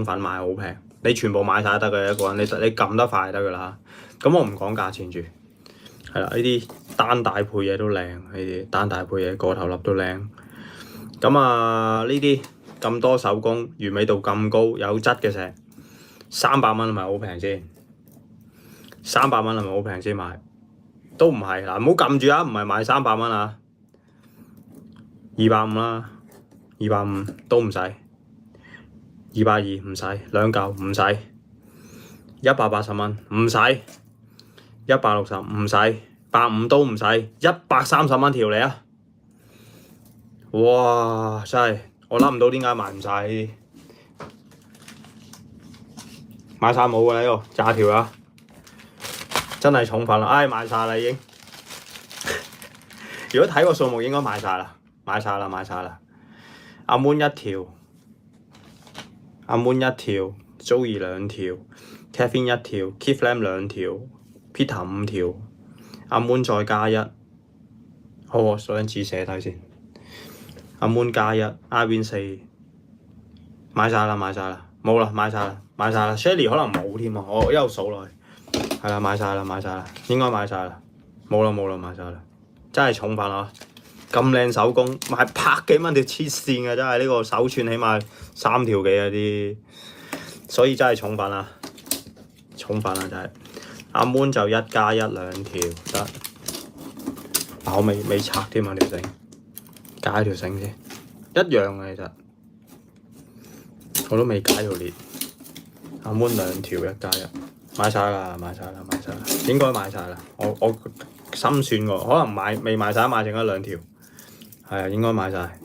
粉買好平，你全部買晒得嘅一個人，你撳得快得噶啦。咁我唔講價錢住，係啦，呢啲單大配嘢都靚，呢啲單大配嘢個頭粒都靚。咁啊，呢啲咁多手工，完美度咁高，有質嘅石，300蚊係咪好平先？300蚊係咪好平先買？都唔係嗱，唔好撳住啊，唔係買300蚊啊，250啦，250都唔使，220唔使，2嚿唔使，180蚊唔使，160唔使，150都唔使，130蚊條嚟啊！哇！真係我諗唔到點解賣唔晒呢啲，買晒冇㗎啦呢個炸條啊！真係重粉啦，唉賣晒啦已經。如果睇個數目應該賣晒啦，買晒啦。阿 moon 一條，Joey 2條 ，Kevin 1條 ，Keith Lam 2條 ，Peter 5條，阿 moon 再加1。好，我攞張紙寫低先。阿 moon 加1 ，Ivan 4，買晒啦，冇啦，買晒啦。Shelly 可能冇添啊，我一路數落去。係啦，買晒啦，應該買晒啦，冇啦，買晒啦，真係重粉啊！咁靚手工，賣100幾蚊條黐線嘅，真係呢個手串起碼3條幾啊啲，所以真係重粉啊真係。阿 moon 就1加1 2條得，但我未拆添啊條繩，解條繩先，一樣嘅其實，我都未解條鏈。阿 moon 2條1加1。買晒啦，應該買晒啦。我心算過，可能未買晒，買剩咗2條。係啊，應該買晒。